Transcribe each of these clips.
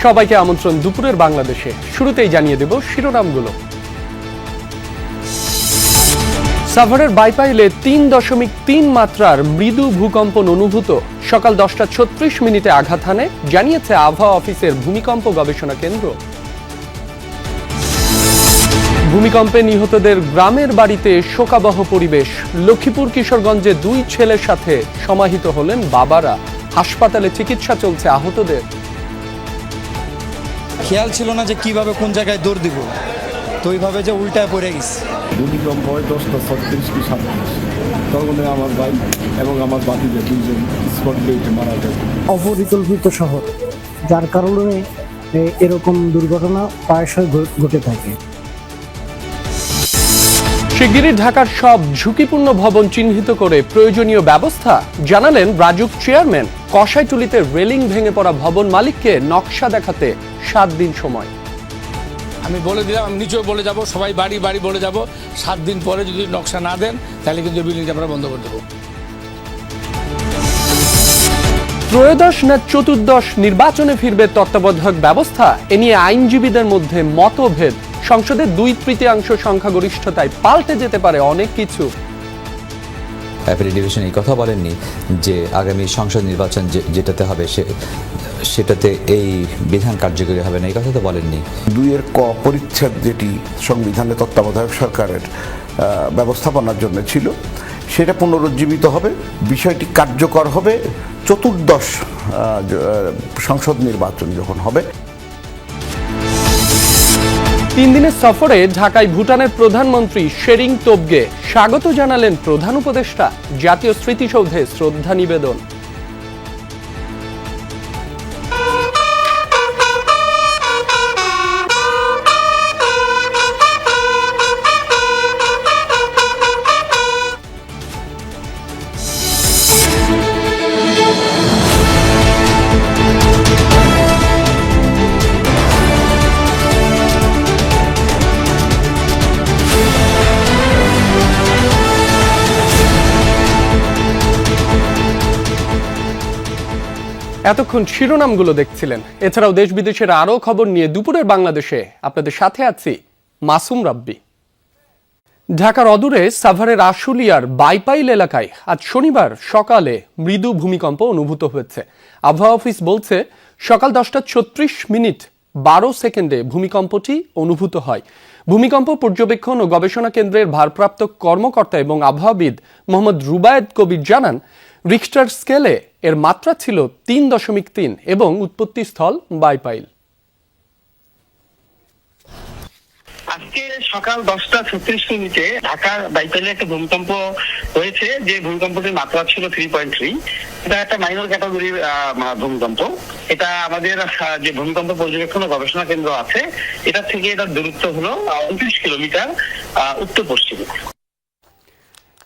সবাইকে আমন্ত্রণ দুপুরের বাংলাদেশে। শুরুতেই জানিয়ে দেব শিরোনামগুলো। সাভারের বাইপাইলে ৩.৩ মাত্রার মৃদু ভূকম্পন অনুভূত। সকাল 10:36 আঘাত হানে, জানিয়েছে আবহাওয়া অফিসের ভূমিকম্প গবেষণা কেন্দ্র। ভূমিকম্পে নিহতদের গ্রামের বাড়িতে শোকাবহ পরিবেশ। লক্ষ্মীপুর কিশোরগঞ্জে 2 ছেলের সাথে সমাহিত হলেন বাবারা। হাসপাতালে চিকিৎসা চলছে আহতদের। খেয়াল ছিল না যে কিভাবে কোন জায়গায় দৌড় দিব, তো ওইভাবে যে উল্টায় পড়ে গেছে। ভূমিকম্প হয় 10:36 কি 37, তখন আমার ভাই এবং আমার বাকিদের 2জন স্পট ডেটে মারা যায়। অপরিকল্পিত শহর, যার কারণে এরকম দুর্ঘটনা প্রায়শই ঘটে থাকে। শিগগিরই ঢাকার সব ঝুঁকিপূর্ণ ভবন চিহ্নিত করে প্রয়োজনীয় ব্যবস্থা জানালেন রাজউক চেয়ারম্যান। কষাইটুলিতে রেলিং ভেঙে পড়া ভবন মালিককে নকশা দেখাতে 7 দিন সময়। আমি বলে দিলাম, আমি নিচেও বলে যাব, সবাই বাড়ি বাড়ি বলে যাব, 7 দিন পরে যদি নকশা না দেন তাহলে কিন্তু বিল্ডিংটা আমরা বন্ধ করে দেবো। ত্রয়োদশ না চতুর্দশ নির্বাচনে ফিরবে তত্ত্বাবধায়ক ব্যবস্থা, এ নিয়ে আইনজীবীদের মধ্যে মতভেদ। সংসদে 2/3 সংখ্যাগরিষ্ঠতায় পাল্টে যেতে পারে অনেক কিছু। অ্যাপিল ডিভিশন এই কথা বলেননি যে আগামী সংসদ নির্বাচন যেটাতে হবে সেটাতে এই বিধান কার্যকরী হবে না, এই কথা তো বলেননি। 2 ক পরিচ্ছেদ যেটি সংবিধানে তত্ত্বাবধায়ক সরকারের ব্যবস্থাপনার জন্য ছিল, সেটা পুনরুজ্জীবিত হবে। বিষয়টি কার্যকর হবে চতুর্দশ সংসদ নির্বাচন যখন হবে। 3 দিনের সফরে ঢাকায় ভুটানের প্রধানমন্ত্রী শেরিং তোবগে স্বাগত জানালেন প্রধান উপদেষ্টা। জাতীয় স্মৃতিসৌধে শ্রদ্ধা নিবেদন। এতক্ষণ শিরোনামগুলো দেখছিলেন। এছাড়াও দেশ বিদেশের আরো খবর নিয়ে দুপুরের বাংলাদেশে আপনাদের সাথে আছি মাসুম রাব্বি। ঢাকার অদূরে সাভারের আশুলিয়ার বাইপাইল এলাকায় আজ শনিবার সকালে মৃদু ভূমিকম্প অনুভূত হয়েছে। আবহাওয়া অফিস বলছে সকাল 10:36 12 ভূমিকম্পটি অনুভূত হয়। ভূমিকম্প পর্যবেক্ষণ ও গবেষণা কেন্দ্রের ভারপ্রাপ্ত কর্মকর্তা এবং আবহাওয়াবিদ মোহাম্মদ রুবায়েত কবির জানান, রিখটার স্কেলে এর মাত্রা ছিল 3.3 এবং উৎপত্তিস্থল বাইপাইল। আজকে সকাল 10:36 ঢাকার বাইপাইলে একটা ভূমিকম্প হয়েছে, যে ভূমিকম্পটির মাত্রা ছিল 3.3। এটা একটা মাইনর ক্যাটাগরির ভূমিকম্প। এটা আমাদের যে ভূমিকম্প পর্যবেক্ষণ ও গবেষণা কেন্দ্র আছে, এটা থেকে এটার দূরত্ব হলো 29 কিলোমিটার উত্তর পশ্চিমে।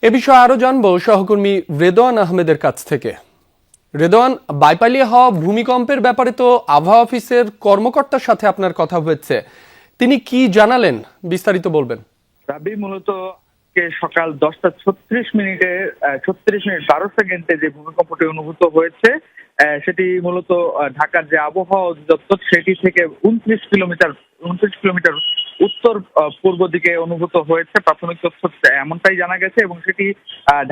এ বিষয়ে আরো জানবো সহকর্মী রেদওয়ান আহমেদের কাছ থেকে। রেদওয়ান, বাইপাইলে হওয়া ভূমিকম্পের ব্যাপারে তো আবহাওয়া অফিসের কর্মকর্তার সাথে আপনার কথা হয়েছে, তিনি কি জানালেন বিস্তারিত বলবেন? রাবি, মূলত সকাল 10:36 যে ভূমিকম্পটি অনুভূত হয়েছে, সেটি মূলত ঢাকার যে আবহাওয়া অধিদপ্তর সেটি থেকে 29 কিলোমিটার উত্তর পূর্ব দিকে অনুভূত হয়েছে। প্রাথমিক তথ্য এমনটাই জানা গেছে এবং সেটি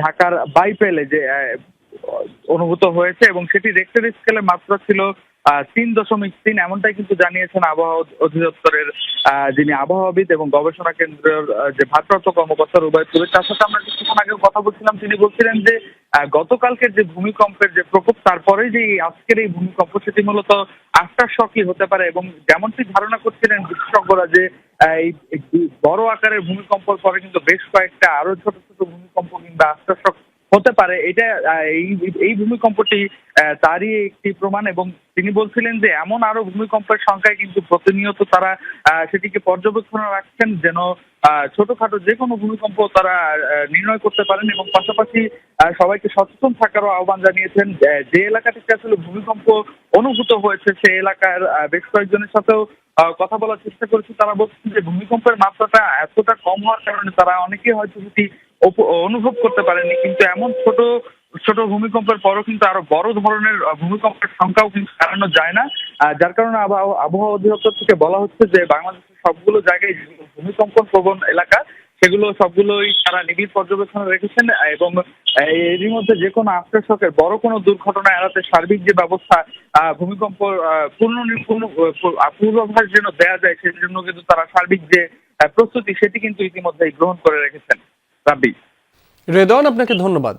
ঢাকার বাইপাইলে যে অনুভূত হয়েছে এবং সেটি রিখটার স্কেলে মাত্রা ছিল 3.3। এমনটাই কিন্তু জানিয়েছেন আবহাওয়া অধিদপ্তরের যিনি আবহাওয়াবিদ এবং গবেষণা কেন্দ্রের যে ভারপ্রাপ্ত কর্মকর্তা রুবায়েত কবির। তার সাথে আমরা কিছুক্ষণ আগে কথা বলছিলাম, তিনি বলছিলেন যে গতকালকের যে ভূমিকম্পের যে প্রকোপ, তারপরে যে আজকের এই ভূমিকম্প, সেটি মূলত আফটার শকই হতে পারে এবং যেমনটি ধারণা করছিলেন বিশেষজ্ঞরা যে এই বড় আকারের ভূমিকম্পের পরে কিন্তু বেশ কয়েকটা আরো ছোট ছোট ভূমিকম্প কিংবা আফটার শক হতে পারে। এটা এই ভূমিকম্পটি তারই একটি প্রমাণ এবং তিনি বলছিলেন যে এমন আরো ভূমিকম্পের সংখ্যায় কিন্তু প্রতিনিয়ত তারা সেটিকে পর্যবেক্ষণে রাখছেন, যেন ছোটখাটো যে কোনো ভূমিকম্প তারা নির্ণয় করতে পারেন এবং পাশাপাশি সবাইকে সচেতন থাকারও আহ্বান জানিয়েছেন। যে এলাকাটিতে আসলে ভূমিকম্প অনুভূত হয়েছে সেই এলাকার বেশ কয়েকজনের সাথেও কথা বলার চেষ্টা করেছি। তারা বলছেন যে ভূমিকম্পের মাত্রাটা এতটা কম হওয়ার কারণে তারা অনেকেই হয়তো সেটি অনুভব করতে পারেননি, কিন্তু এমন ছোট ছোট ভূমিকম্পের পরও কিন্তু আরো বড় ধরনের ভূমিকম্পের সংখ্যাও কিন্তু এড়ানো যায় না। যার কারণে আবহাওয়া অধিদপ্তর থেকে বলা হচ্ছে যে বাংলাদেশের সবগুলো জায়গায় ভূমিকম্পন প্রবণ এলাকা সেগুলো সবগুলোই তারা নিবিড় পর্যবেক্ষণে রেখেছেন এবং এরই মধ্যে যে কোনো আফটার শকের বড় কোনো দুর্ঘটনা এড়াতে সার্বিক যে ব্যবস্থা ভূমিকম্প পূর্বাভাস যেন দেওয়া যায় সেই জন্য কিন্তু তারা সার্বিক যে প্রস্তুতি সেটি কিন্তু ইতিমধ্যেই গ্রহণ করে রেখেছেন। রাব্বি। রেদওয়ান, আপনাকে ধন্যবাদ।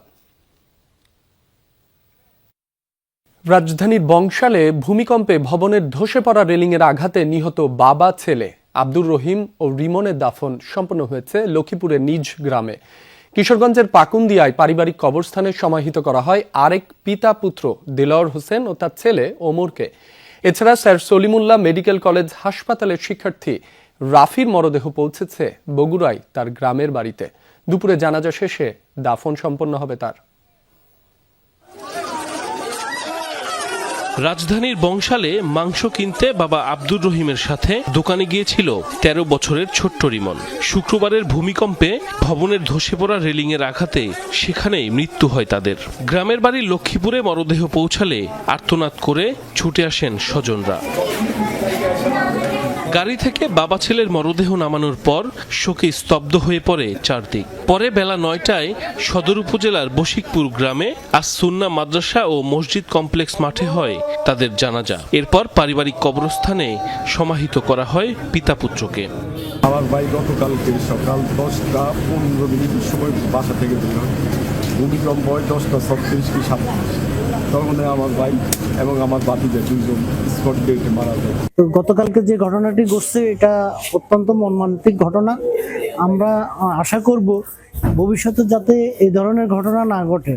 রাজধানীর বংশালে ভূমিকম্পে ভবনের ধসে পড়া রেলিংয়ের আঘাতে নিহত বাবা ছেলে আব্দুর রহিম ও রিমনের দাফন সম্পন্ন হয়েছে লক্ষ্মীপুরের নিজ গ্রামে। কিশোরগঞ্জের পাকুন্দিয়ায় পারিবারিক কবরস্থানে সমাহিত করা হয় আরেক পিতা পুত্র দেলোয়ার হোসেন ও তার ছেলে ওমরকে। এছাড়া স্যার সলিমুল্লাহ মেডিকেল কলেজ হাসপাতালের শিক্ষার্থী রাফির মরদেহ পৌঁছেছে বগুড়ায় তার গ্রামের বাড়িতে। দুপুরে জানাজা শেষে দাফন সম্পন্ন হবে তার। রাজধানীর বংশালে মাংস কিনতে বাবা আব্দুর রহিমের সাথে দোকানে গিয়েছিল 13 বছরের ছোট্ট রিমন। শুক্রবারের ভূমিকম্পে ভবনের ধসে পড়া রেলিংয়ের আঘাতে সেখানেই মৃত্যু হয় তাদের। গ্রামের বাড়ি লক্ষ্মীপুরে মরদেহ পৌঁছালে আর্তনাদ করে ছুটে আসেন স্বজনরা। গাড়ি থেকে বাবা ছেলের মরদেহ নামানোর পর শোকে স্তব্ধ হয়ে পড়ে চারদিক। পরে বেলা 9টায় সদর উপজেলার বশিকপুর গ্রামে আস সুন্নাহ মাদ্রাসা ও মসজিদ কমপ্লেক্স মাঠে হয় তাদের জানাজা। এরপর পারিবারিক কবরস্থানে সমাহিত করা হয় পিতা পুত্রকে। আমার ভাই গতকালকে সকাল 10:15 সময় বাসা থেকে বের হয়। ভূমিকম্প হয় 10:36 কি 37। তখন আমার ভাই এবং আমার বাতিজা দুইজন স্পট ডেটে মারা যায়। তো গতকালকে যে ঘটনাটি ঘটছে এটা অত্যন্ত মর্মান্তিক ঘটনা। আমরা আশা করব ভবিষ্যতে যাতে এই ধরনের ঘটনা না ঘটে।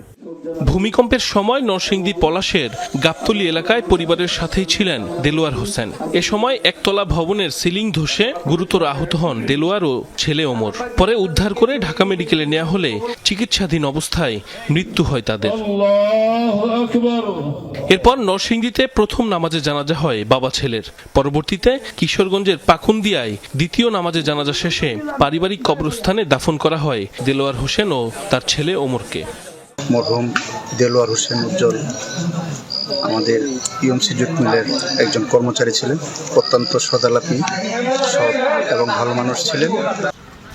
ভূমিকম্পের সময় নরসিংদী পলাশের গাবতলী এলাকায় পরিবারের সাথেই ছিলেন দেলোয়ার হোসেন। এ সময় একতলা ভবনের সিলিং ধসে গুরুতর আহত হন দেলোয়ার ও ছেলে ওমর। পরে উদ্ধার করে ঢাকা মেডিকেলে নেওয়া হলে চিকিৎসাধীন অবস্থায় মৃত্যু হয় তাদের। এরপর নরসিংদীতে প্রথম নামাজে জানাজা হয় বাবা ছেলের। পরবর্তীতে কিশোরগঞ্জের পাকুন্দিয়ায় দ্বিতীয় নামাজে জানাজা শেষে পারিবারিক কবরস্থানে দাফন করা হয় দেলোয়ার হোসেন ও তার ছেলে ওমরকে। মরহুম দেলোয়ার হোসেন উজ্জ্বল আমাদের ইএমসি জুট মিলের একজন কর্মচারী ছিলেন। অত্যন্ত সদালাপী, সৎ এবং ভালো মানুষ ছিলেন।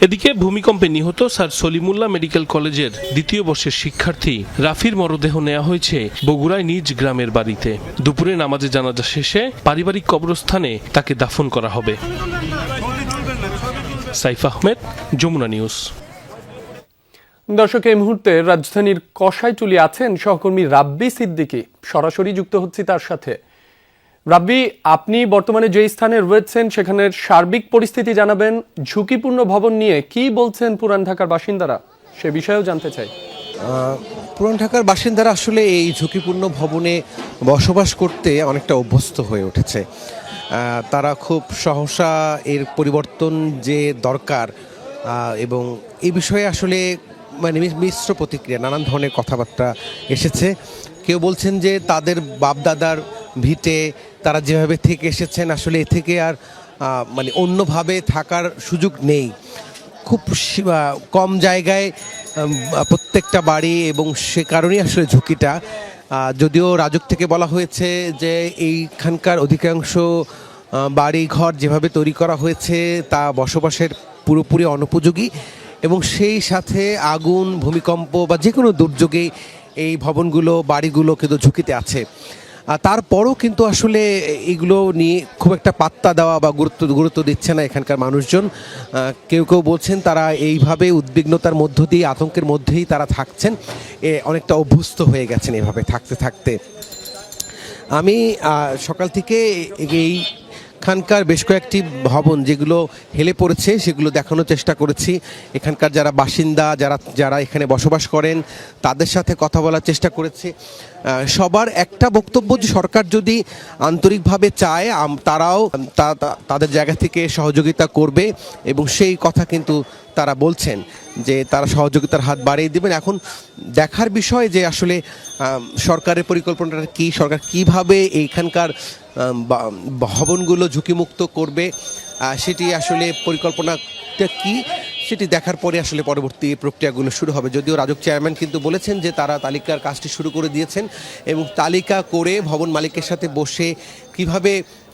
এদিকে ভূমিকম্পে নিহত স্যার সলিমুল্লাহ মেডিকেল কলেজের দ্বিতীয় বর্ষের শিক্ষার্থী রাফির মরদেহ নেওয়া হয়েছে বগুড়ায় নিজ গ্রামের বাড়িতে। দুপুরে নামাজে জানাজা শেষে পারিবারিক কবরস্থানে তাকে দাফন করা হবে। সাইফ আহমেদ, যমুনা নিউজ। দর্শক, এই মুহূর্তে রাজধানীর কষাইটুলি আছেন সহকর্মী রাব্বি সিদ্দিকী। সরাসরি যুক্ত হচ্ছি তার সাথে। রাব্বি, আপনি বর্তমানে যে স্থানে রয়েছেন সেখানের সার্বিক পরিস্থিতি জানাবেন। ঝুঁকিপূর্ণ ভবন নিয়ে কি বলছেন পুরান ঢাকার বাসিন্দারা, সে বিষয়েও জানতে চাই। পুরান ঢাকার বাসিন্দারা আসলে এই ঝুঁকিপূর্ণ ভবনে বসবাস করতে অনেকটা অভ্যস্ত হয়ে উঠেছে। তারা খুব সহসা এর পরিবর্তন যে দরকার এবং এই বিষয়ে আসলে মানে মিশ্র প্রতিক্রিয়া, নানান ধরনের কথাবার্তা এসেছে। কেউ বলছেন যে তাদের বাপদাদার ভিটে তারা যেভাবে থেকে এসেছেন আসলে এ থেকে আর মানে অন্যভাবে থাকার সুযোগ নেই। খুব কম জায়গায় প্রত্যেকটা বাড়ি এবং সে কারণেই আসলে ঝুঁকিটা। যদিও রাজুক থেকে বলা হয়েছে যে এইখানকার অধিকাংশ বাড়ি ঘর যেভাবে তৈরি করা হয়েছে তা বসবাসের পুরোপুরি অনুপযোগী এবং সেই সাথে আগুন, ভূমিকম্প বা যে কোনো দুর্যোগে এই ভবনগুলো, বাড়িগুলো কিন্তু ঝুঁকিতে আছে। তারপরও কিন্তু আসলে এগুলো নিয়ে খুব একটা পাত্তা দেওয়া বা গুরুত্ব দিচ্ছে না এখানকার মানুষজন। কেউ কেউ বলছেন তারা এইভাবে উদ্বিগ্নতার মধ্য দিয়ে, আতঙ্কের মধ্যেই তারা থাকছেন, অনেকটা অভ্যস্ত হয়ে গেছেন এভাবে থাকতে থাকতে। আমি সকাল থেকে এইখানকার বেশ কয়েকটি ভবন যেগুলো হেলে পড়েছে সেগুলো দেখানোর চেষ্টা করেছি। এখানকার যারা বাসিন্দা, যারা এখানে বসবাস করেন তাদের সাথে কথা বলার চেষ্টা করেছি। সবার একটা বক্তব্য যে সরকার যদি আন্তরিকভাবে চায় তারাও তাদের জায়গা থেকে সহযোগিতা করবে এবং সেই কথা কিন্তু তারা বলছেন যে তারা সহযোগিতার হাত বাড়িয়ে দেবেন। এখন দেখার বিষয় যে আসলে সরকারের পরিকল্পনাটা কি, সরকার কিভাবে এইখানকার ভবনগুলো ঝুঁকিমুক্ত করবে, সেটি আসলে পরিকল্পনাটা কি সেটি দেখার পরে আসলে পরবর্তী প্রক্রিয়াগুলো শুরু হবে। যদিও রাজুক চেয়ারম্যান কিন্তু বলেছেন যে তারা তালিকার কাজটি শুরু করে দিয়েছেন এবং তালিকা করে ভবন মালিকের সাথে বসে কিভাবে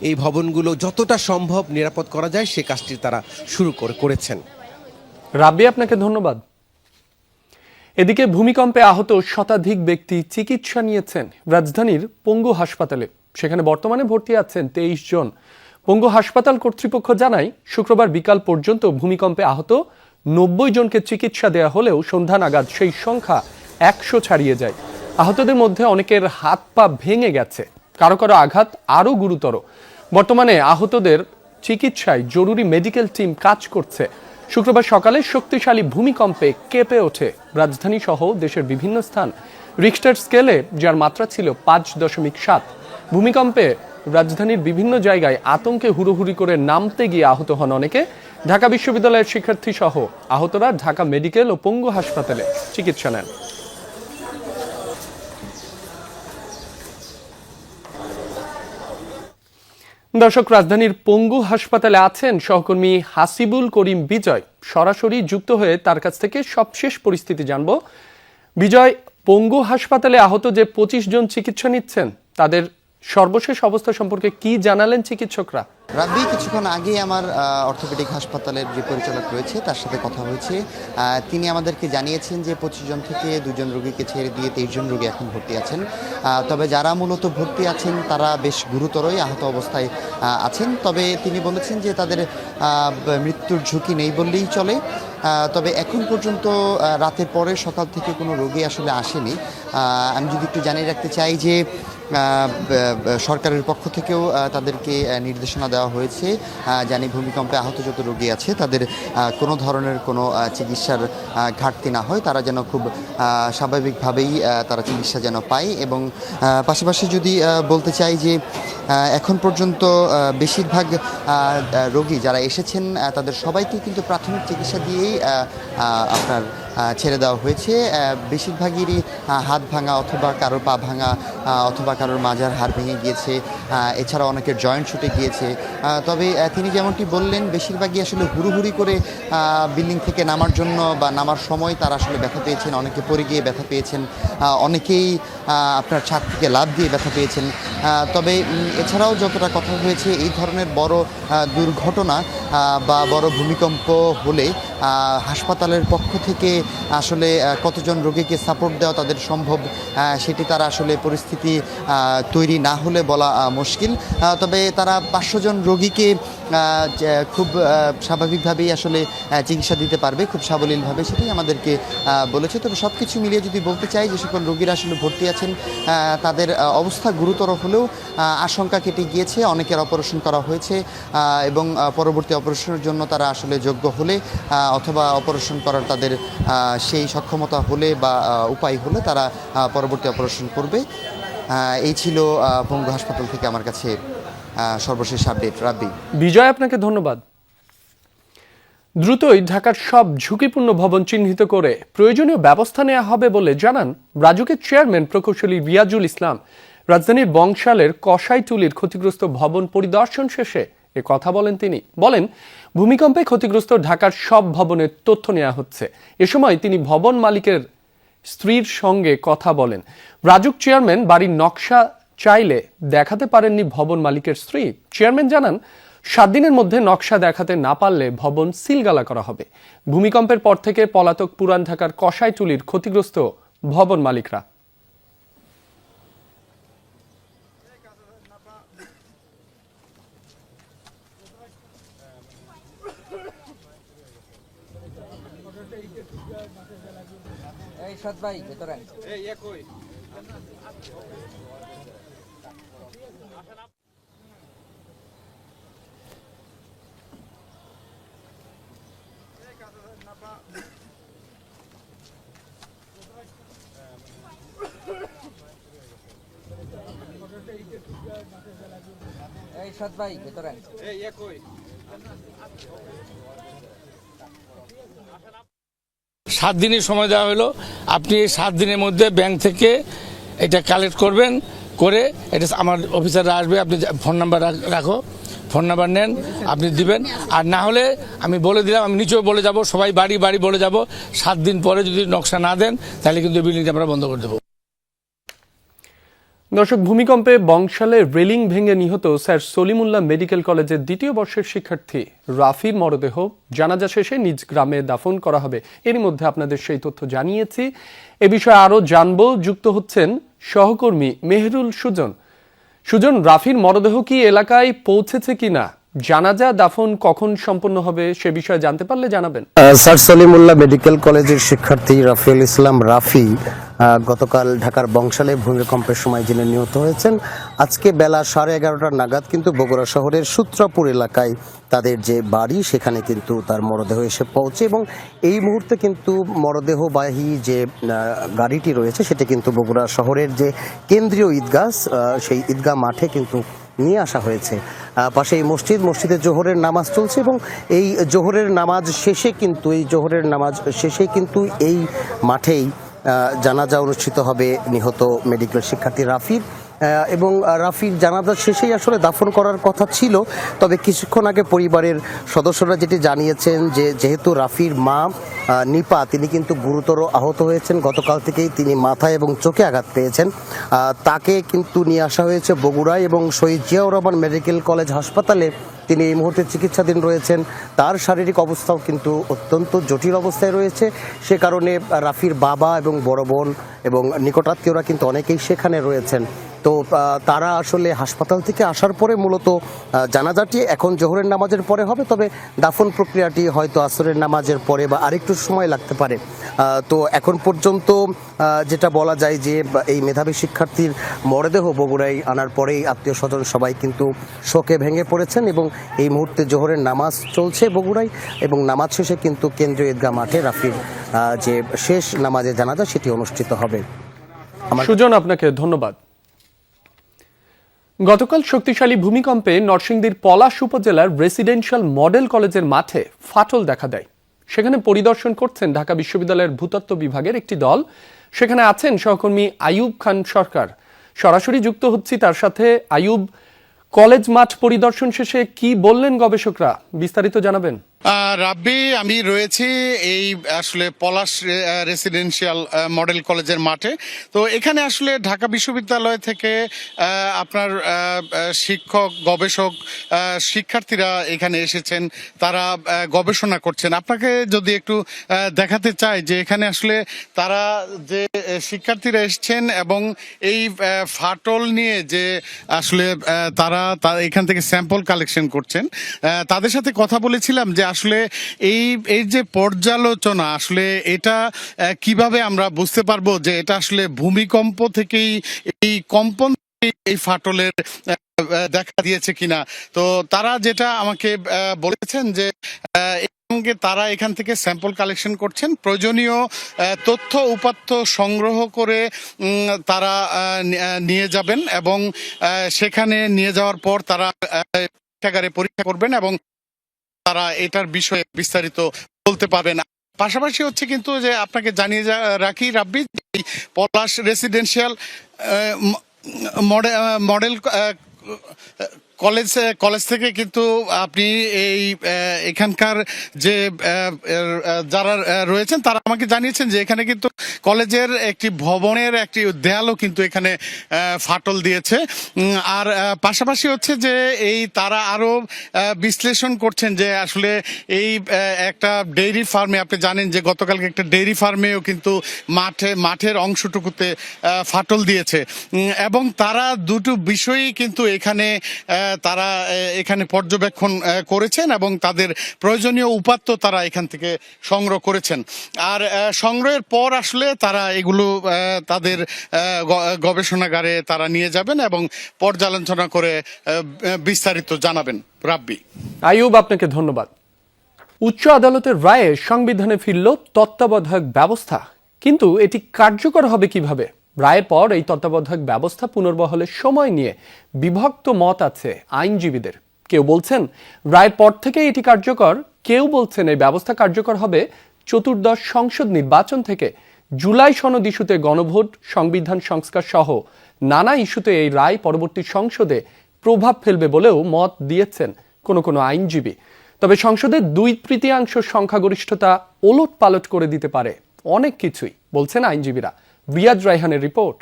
এই ভবনগুলো যতটা সম্ভব নিরাপদ করা যায় সে কাজটি তারা শুরু করেছেন। রাব্বি, আপনাকে ধন্যবাদ। এদিকে ভূমিকম্পে আহত শতাধিক ব্যক্তি চিকিৎসা নিয়েছেন রাজধানীর পঙ্গু হাসপাতালে। সেখানে বর্তমানে ভর্তি আছেন 23 জন। পঙ্গু হাসপাতাল কর্তৃপক্ষ জানায়, শুক্রবার বিকাল পর্যন্ত ভূমিকম্পে আহত 90 জনকে চিকিৎসা দেয়া হলেও সন্ধ্যা নাগাদ সেই সংখ্যা 100 ছাড়িয়ে যায়। আহতদের মধ্যে অনেকের হাত পা ভেঙে গেছে, কারো কারো আঘাত আরও গুরুতর। বর্তমানে আহতদের চিকিৎসায় জরুরি মেডিকেল টিম কাজ করছে। শুক্রবার সকালে শক্তিশালী ভূমিকম্পে কেঁপে ওঠে রাজধানী সহ দেশের বিভিন্ন স্থান। রিক্টার স্কেলে যার মাত্রা ছিল 5.7। ভূমিকম্পে রাজধানীর বিভিন্ন জায়গায় আতঙ্কে হুড়োহুড়ি করে নামতে গিয়ে আহত হন অনেকে। ঢাকা বিশ্ববিদ্যালয়ের শিক্ষার্থী সহ আহতরা ঢাকা মেডিকেল ও পঙ্গু হাসপাতালে চিকিৎসা নেন। দর্শক, রাজধানীর পঙ্গু হাসপাতালে আছেন সহকর্মী হাসিবুল করিম বিজয়। সরাসরি যুক্ত হয়ে তার কাছ থেকে সবশেষ পরিস্থিতি জানব। বিজয়, পঙ্গু হাসপাতালে আহত যে 25 জন চিকিৎসা নিচ্ছেন তাদের সর্বশেষ অবস্থা সম্পর্কে কি জানালেন চিকিৎসকরা? রাব্বি, কিছুক্ষণ আগে আমার অর্থোপেডিক হাসপাতালের যে পরিচালক রয়েছে তার সাথে কথা হয়েছে। তিনি আমাদেরকে জানিয়েছেন যে 25 জন থেকে 2 জন রোগীকে ছেড়ে দিয়ে 23 জন রোগী এখন ভর্তি আছেন। তবে যারা মূলত ভর্তি আছেন তারা বেশ গুরুতরই আহত অবস্থায় আছেন। তবে তিনি বলেছেন যে তাদের মৃত্যুর ঝুঁকি নেই বললেই চলে। তবে এখন পর্যন্ত রাতের পরে সকাল থেকে কোনো রোগী আসলে আসেনি। আমি যদি একটু জানিয়ে রাখতে চাই যে সরকারের পক্ষ থেকেও তাদেরকে নির্দেশনা দেওয়া হয়েছে, জানি ভূমিকম্পে আহত যত রোগী আছে তাদের কোনো ধরনের কোনো চিকিৎসার ঘাটতি না হয়, তারা যেন খুব স্বাভাবিকভাবেই তারা চিকিৎসা যেন পায়। এবং পাশাপাশি যদি বলতে চাই যে এখন পর্যন্ত বেশিরভাগ রোগী যারা এসেছেন তাদের সবাইকে কিন্তু প্রাথমিক চিকিৎসা দিয়েই আপনার ছেড়ে দেওয়া হয়েছে। বেশিরভাগেরই হাত ভাঙা অথবা কারোর পা ভাঙা অথবা কারোর মাজার হাড় ভেঙে গিয়েছে, এছাড়া অনেকের জয়েন্ট ছুটে গিয়েছে। তবে তিনি যেমনটি বললেন, বেশিরভাগই আসলে হুড়ুহুড়ি করে বিল্ডিং থেকে নামার জন্য বা নামার সময় তারা আসলে ব্যথা পেয়েছেন, অনেকে পড়ে গিয়ে ব্যথা পেয়েছেন, অনেকেই আপনার ছাদ থেকে লাফ দিয়ে ব্যথা পেয়েছেন। তবে এছাড়াও যতটা কথা হয়েছে, এই ধরনের বড় দুর্ঘটনা বা বড় ভূমিকম্প হলে হাসপাতালের পক্ষ থেকে আসলে কতজন রোগীকে সাপোর্ট দেওয়া তাদের সম্ভব সেটি তারা আসলে পরিস্থিতি তৈরি না হলে বলা মুশকিল। তবে তারা 500 জন রোগীকে খুব স্বাভাবিকভাবেই আসলে চিকিৎসা দিতে পারবে, খুব সাবলীলভাবে, সেটাই আমাদেরকে বলেছে। তবে সব কিছু মিলিয়ে যদি বলতে চাই, যে সকল রোগীরা আসলে ভর্তি আছেন তাদের অবস্থা গুরুতর হলেও আশঙ্কা কেটে গিয়েছে, অনেকের অপারেশন করা হয়েছে এবং পরবর্তী অপারেশনের জন্য তারা আসলে যোগ্য হলে অথবা অপারেশন করার তাদের সেই সক্ষমতা হলে বা উপায় হলে তারা পরবর্তী অপারেশন করবে। এই ছিল পঙ্গু হাসপাতাল থেকে আমার কাছে সর্বশেষ আপডেট। রাব্বি, বিজয়, আপনাকে ধন্যবাদ। দ্রুতই ঢাকার সব ঝুঁকিপূর্ণ ভবন চিহ্নিত করে প্রয়োজনীয় ব্যবস্থা নেওয়া হবে বলে জানান রাজুকের চেয়ারম্যান প্রকৌশলী রিয়াজুল ইসলাম। রাজধানীর বংশালের কসাইটুলির ক্ষতিগ্রস্ত ভবন পরিদর্শন শেষে এ কথা বলেন তিনি। বলেন, ভূমিকম্পে ক্ষতিগ্রস্ত ঢাকার সব ভবনের তথ্য নেওয়া হচ্ছে। এ সময় তিনি ভবন মালিকের স্ত্রীর সঙ্গে কথা বলেন। রাজুক চেয়ারম্যান বাড়ির নকশা চাইলে দেখাতে পারেননি ভবন মালিকের স্ত্রী। চেয়ারম্যান জানান, 7 দিনের মধ্যে নকশা দেখাতে না পারলে ভবন সিলগালা করা হবে। ভূমিকম্পের পর থেকে পলাতক পুরান ঢাকার কসাইটুলির ক্ষতিগ্রস্ত ভবন মালিকরা। এই সাত ভাই ভেতরে এই একই 7 দিনের সময় দেওয়া হলো। আপনি এই 7 দিনের মধ্যে ব্যাংক থেকে এটা কালেক্ট করবেন, করে এটা আমার অফিসাররা আসবে, আপনি ফোন নাম্বার রাখো, ফোন নাম্বার নেন, আপনি দিবেন। আর না হলে আমি বলে দিলাম, আমি নিচেও বলে যাব, সবাই বাড়ি বাড়ি বলে যাব, 7 দিন পরে যদি নকশা না দেন তাহলে কিন্তু বিল্ডিংটা আমরা বন্ধ করে দেবো। দর্শক, ভূমিকম্পে বংশালে রেলিং ভেঙে নিহত স্যার সলিমুল্লাহ মেডিকেল কলেজের 2য় বর্ষের শিক্ষার্থী রাফির মরদেহ জানাজা শেষে নিজ গ্রামে দাফন করা হবে। এরই মধ্যে আপনাদের সেই তথ্য জানিয়েছি। এ বিষয়ে আরও জানবো, যুক্ত হচ্ছেন সহকর্মী মেহরুল সুজন। সুজন, রাফির মরদেহ কি এলাকায় পৌঁছেছে কিনা, জানাজা দাফন কখন সম্পন্ন হবে সে বিষয়ে জানতে পারলে জানাবেন। স্যার সলিমুল্লাহ মেডিকেল কলেজের শিক্ষার্থী রাফিউল ইসলাম রাফি গতকাল ঢাকার বংশালে ভূমিকম্পের সময় যিনি নিহত হয়েছেন, আজকে বেলা 11:30 নাগাদ কিন্তু বগুড়া শহরের সূত্রাপুর এলাকায় তাদের যে বাড়ি সেখানে কিন্তু তার মরদেহ এসে পৌঁছে এবং এই মুহূর্তে কিন্তু মরদেহবাহী যে গাড়িটি রয়েছে সেটা কিন্তু বগুড়া শহরের যে কেন্দ্রীয় ঈদগাহ সেই ঈদগাহ মাঠে কিন্তু নিয়ে আসা হয়েছে। পাশে এই মসজিদে জোহরের নামাজ চলছে এবং এই জোহরের নামাজ শেষে কিন্তু এই মাঠেই জানাজা অনুষ্ঠিত হবে নিহত মেডিকেল শিক্ষার্থী রাফির। এবং রাফির জানাজা শেষেই আসলে দাফন করার কথা ছিল, তবে কিছুক্ষণ আগে পরিবারের সদস্যরা যেটি জানিয়েছেন যে যেহেতু রাফির মা নিপা তিনি কিন্তু গুরুতর আহত হয়েছেন, গতকাল থেকেই তিনি মাথায় এবং চোখে আঘাত পেয়েছেন, তাকে কিন্তু নিয়ে আসা হয়েছে বগুড়ায় এবং শহীদ জিয়াউর রহমান মেডিকেল কলেজ হাসপাতালে তিনি এই মুহূর্তে চিকিৎসাধীন রয়েছেন। তার শারীরিক অবস্থাও কিন্তু অত্যন্ত জটিল অবস্থায় রয়েছে, সে কারণে রাফির বাবা এবং বড় বোন এবং নিকটাত্মীয়রা কিন্তু অনেকেই সেখানে রয়েছেন। তো তারা আসলে হাসপাতাল থেকে আসার পরে মূলত জানাজাটি এখন জোহরের নামাজের পরে হবে, তবে দাফন প্রক্রিয়াটি হয়তো আসরের নামাজের পরে বা আরেকটু সময় লাগতে পারে। তো এখন পর্যন্ত যেটা বলা যায় যে এই মেধাবী শিক্ষার্থীর মরদেহ বগুড়ায় আনার পরেই আত্মীয় স্বজন সবাই কিন্তু শোকে ভেঙে পড়েছেন এবং এই মুহূর্তে জোহরের নামাজ চলছে বগুড়ায় এবং নামাজ শেষে কিন্তু কেন্দ্রীয় ঈদগাহ মাঠে রাফির যে শেষ নামাজে জানাজা সেটি অনুষ্ঠিত হবে। সুজন, আপনাকে ধন্যবাদ। গতকাল শক্তিশালী ভূমিকম্পে নরসিংদীর পলাশ উপজেলার রেসিডেন্সিয়াল মডেল কলেজের মাঠে ফাটল দেখা দেয়। সেখানে পরিদর্শন করছেন ঢাকা বিশ্ববিদ্যালয়ের ভূতত্ত্ব বিভাগের একটি দল। সেখানে আছেন সহকর্মী আইয়ুব খান সরকার। সরাসরি যুক্ত হচ্ছি তার সাথে। আইয়ুব, কলেজ মাঠ পরিদর্শন শেষে কি বললেন গবেষকরা, বিস্তারিত জানাবেন। রাব্বি, আমি রয়েছি এই আসলে পলাশ রেসিডেন্সিয়াল মডেল কলেজের মাঠে। তো এখানে আসলে ঢাকা বিশ্ববিদ্যালয় থেকে আপনার শিক্ষক, গবেষক, শিক্ষার্থীরা এখানে এসেছেন, তারা গবেষণা করছেন। আপনাকে যদি একটু দেখাতে চাই যে এখানে আসলে তারা যে শিক্ষার্থীরা এসেছেন এবং এই ফাটল নিয়ে যে আসলে তারা এখান থেকে স্যাম্পল কালেকশন করছেন, তাদের সাথে কথা বলেছিলাম যে আসলে এই যে পর্যালোচনা আসলে এটা কিভাবে আমরা বুঝতে পারবো যে এটা আসলে ভূমিকম্প থেকেই এই কম্পন এই ফাটলের দেখা দিয়েছে কিনা। তো তারা যেটা আমাকে বলেছেন যে তারা এখান থেকে স্যাম্পল কালেকশন করছেন, প্রয়োজনীয় তথ্য উপাত্ত সংগ্রহ করে তারা নিয়ে যাবেন এবং সেখানে নিয়ে যাওয়ার পর তারা পরীক্ষা করবেন এবং তারা এটার বিষয়ে বিস্তারিত বলতে পারবেন। পাশাপাশি হচ্ছে কিন্তু যে আপনাকে জানিয়ে রাখি রাব্বি, পলাশ রেসিডেন্সিয়াল মডেল কলেজ থেকে কিন্তু আপনি এই এখানকার যে যারা রয়েছেন তারা আমাকে জানিয়েছেন যে এখানে কিন্তু কলেজের একটি ভবনের একটি দেয়ালও কিন্তু এখানে ফাটল দিয়েছে। আর পাশাপাশি হচ্ছে যে এই তারা আরো বিশ্লেষণ করছেন যে আসলে এই একটা ডেইরি ফার্মে, আপনি জানেন যে গতকালকে একটা ডেইরি ফার্মেও কিন্তু মাঠের অংশটুকুতে ফাটল দিয়েছে এবং তারা দুটো বিষয়ই কিন্তু তারা এখানে পর্যবেক্ষণ করেছেন এবং তাদের প্রয়োজনীয় উপাত্ত তারা এখান থেকে সংগ্রহ করেছেন। আর সংগ্রহের পর আসলে তারা এগুলো তাদের গবেষণাগারে তারা নিয়ে যাবেন এবং পর্যালোচনা করে বিস্তারিত জানাবেন। রাব্বি। আইয়ুব, আপনাকে ধন্যবাদ। উচ্চ আদালতের রায়ে সংবিধানে ফিরল তত্ত্বাবধায়ক ব্যবস্থা, কিন্তু এটি কার্যকর হবে কিভাবে? রায়ের পর এই তত্ত্বাবধায়ক ব্যবস্থা পুনর্বহালের সময় নিয়ে বিভক্ত মত আছে আইনজীবীদের। কেউ বলছেন রায়ের পর থেকে এটি কার্যকর, কেউ বলছেন এই ব্যবস্থা কার্যকর হবে চতুর্দশ সংসদ নির্বাচন থেকে। জুলাই সনদ ইস্যুতে গণভোট, সংবিধান সংস্কার সহ নানা ইস্যুতে এই রায় পরবর্তী সংসদে প্রভাব ফেলবে বলেও মত দিয়েছেন কোনো কোনো আইনজীবী। তবে সংসদের 2/3 সংখ্যাগরিষ্ঠতা ওলট পালট করে দিতে পারে অনেক কিছুই, বলছেন আইনজীবীরা। রিয়াজ রায়হানের রিপোর্ট।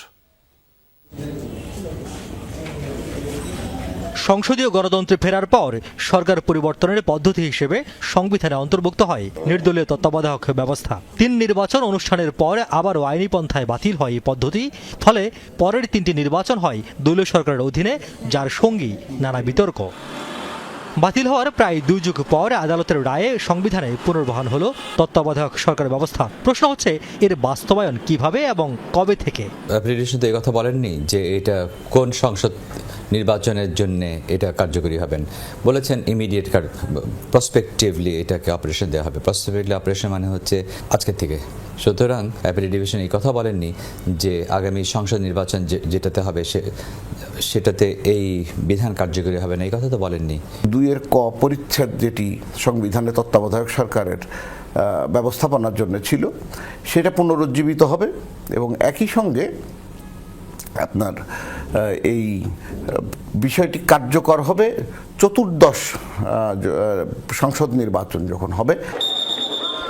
সংসদীয় গণতন্ত্রে ফেরার পর সরকার পরিবর্তনের পদ্ধতি হিসেবে সংবিধানে অন্তর্ভুক্ত হয় নির্দলীয় তত্ত্বাবধায়ক ব্যবস্থা। 3 নির্বাচন অনুষ্ঠানের পর আবারও আইনি পন্থায় বাতিল হয় এই পদ্ধতি। ফলে পরের 3টি নির্বাচন হয় দলীয় সরকারের অধীনে, যার সঙ্গী নানা বিতর্ক। বাতিল হওয়ার প্রায় 2 যুগ পর আদালতের রায়ে সংবিধানে পুনর্বহাল হলো তত্ত্বাবধায়ক সরকার ব্যবস্থা। প্রশ্ন হচ্ছে, এর বাস্তবায়ন কিভাবে এবং কবে থেকে? আপনি শুধু এই কথা বলেননি যে এটা কোন সংসদ নির্বাচনের জন্য এটা কার্যকরী হবেন, বলেছেন ইমিডিয়েট প্রসপেক্টিভলি এটাকে অপারেশন দেওয়া হবে। প্রসপেক্টিভলি অপারেশন মানে হচ্ছে আজকের থেকে। সুতরাং অ্যাপিলেট ডিভিশন এই কথা বলেননি যে আগামী সংসদ নির্বাচন যেটাতে হবে সেটাতে এই বিধান কার্যকরী হবে না, এই কথা তো বলেননি। 2 ক পরিচ্ছেদ যেটি সংবিধানে তত্ত্বাবধায়ক সরকারের ব্যবস্থাপনার জন্য ছিল সেটা পুনরুজ্জীবিত হবে এবং একই সঙ্গে আপনার এই বিষয়টি কার্যকর হবে 14th সংসদ নির্বাচন যখন হবে।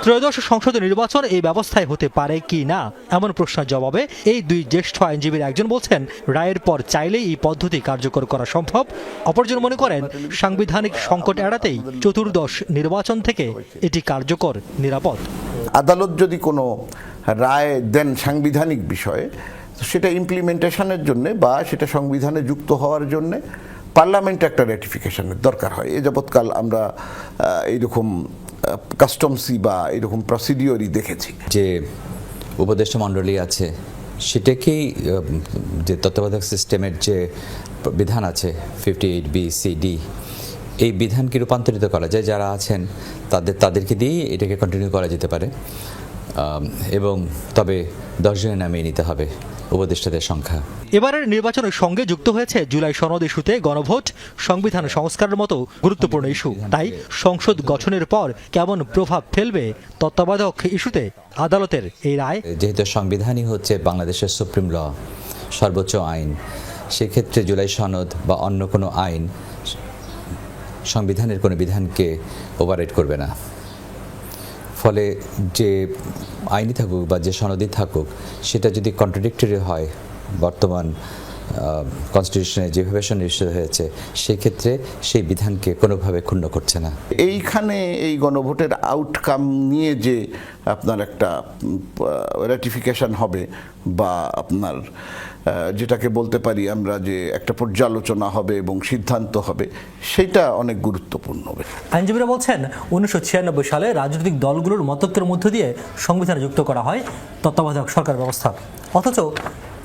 ত্রয়োদশ সংসদ নির্বাচন এই ব্যবস্থায় হতে পারে কি না, এমন প্রশ্নের জবাবে এই 2 জ্যেষ্ঠ আইনজীবীর একজন বলছেন, রায়ের পর চাইলেই এই পদ্ধতি কার্যকর করা সম্ভব। অপরজন মনে করেন, সাংবিধানিক সংকট এড়াতেই 14th নির্বাচন থেকে এটি কার্যকর, নিরাপদ। আদালত যদি কোনো রায় দেন সাংবিধানিক বিষয়ে, সেটা ইমপ্লিমেন্টেশনের জন্য বা সেটা সংবিধানে যুক্ত হওয়ার জন্য পার্লামেন্টে একটা রেটিফিকেশনের দরকার হয়। এ যাবৎকাল আমরা এইরকম কাস্টমসি বা এরকম প্রসিডিওরই দেখেছি। যে উপদেষ্টা মণ্ডলী আছে সেটাকেই যে তত্ত্বাবধায়ক সিস্টেমের যে বিধান আছে 58B-C-D, এই বিধানকে রূপান্তরিত করা যায়। যারা আছেন তাদেরকে দিয়েই এটাকে কন্টিনিউ করা যেতে পারে এবং তবে 10 জনের নামিয়ে নিতে হবে উপদেষ্টাদের সংখ্যা। এবারের নির্বাচনের সঙ্গে যুক্ত হয়েছে জুলাই সনদ ইস্যুতে গণভোট, সংবিধান সংস্কারের মতো গুরুত্বপূর্ণ ইস্যু। তাই সংসদ গঠনের পর কেমন প্রভাব ফেলবে তত্ত্বাবধায়ক ইস্যুতে আদালতের এই রায়? যেহেতু সংবিধানই হচ্ছে বাংলাদেশের সুপ্রিম ল, সর্বোচ্চ আইন, সেক্ষেত্রে জুলাই সনদ বা অন্য কোনো আইন সংবিধানের কোনো বিধানকে ওভাররাইড করবে না। ফলে যে আইনই থাকুক বা যে সনদই থাকুক, সেটা যদি কন্ট্রাডিক্টরি হয় বর্তমান কনস্টিটিউশনে যেভাবে সন্নিবেশিত হয়েছে, সেক্ষেত্রে সেই বিধানকে কোনোভাবে ক্ষুণ্ণ করছে না। এইখানে এই গণভোটের আউটকাম নিয়ে যে আপনার একটা র্যাটিফিকেশন হবে বা আপনার যেটাকে বলতে পারি আমরা যে একটা পর্যালোচনা হবে এবং সিদ্ধান্ত হবে, সেটা অনেক গুরুত্বপূর্ণ হবে। আইনজীবীরা বলছেন, 1996 সালে রাজনৈতিক দলগুলোর মতৈক্যের মধ্য দিয়ে সংবিধানে যুক্ত করা হয় তত্ত্বাবধায়ক সরকার ব্যবস্থা। অথচ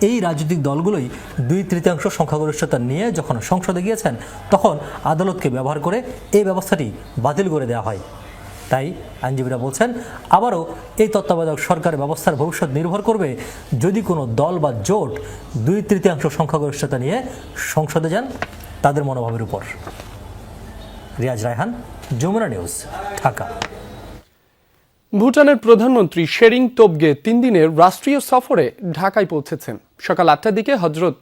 এই রাজনৈতিক দলগুলোই 2/3 সংখ্যাগরিষ্ঠতা নিয়ে যখন সংসদে গিয়েছেন, তখন আদালতকে ব্যবহার করে এই ব্যবস্থাটি বাতিল করে দেওয়া হয়। তাই আইনজীবীরা বলছেন, আবারও এই তত্ত্বাবধায়ক সরকার ব্যবস্থার ভবিষ্যৎ নির্ভর করবে যদি কোনো দল বা জোট 2/3 সংখ্যাগরিষ্ঠতা নিয়ে সংসদে যান, তাদের মনোভাবের উপর। রিয়াজ রায়হান, যমুনা নিউজ, ঢাকা। ভুটানের প্রধানমন্ত্রী শেরিং তোবগে 3 দিনের রাষ্ট্রীয় সফরে ঢাকায় পৌঁছেছেন। সকাল 8টার দিকে হজরত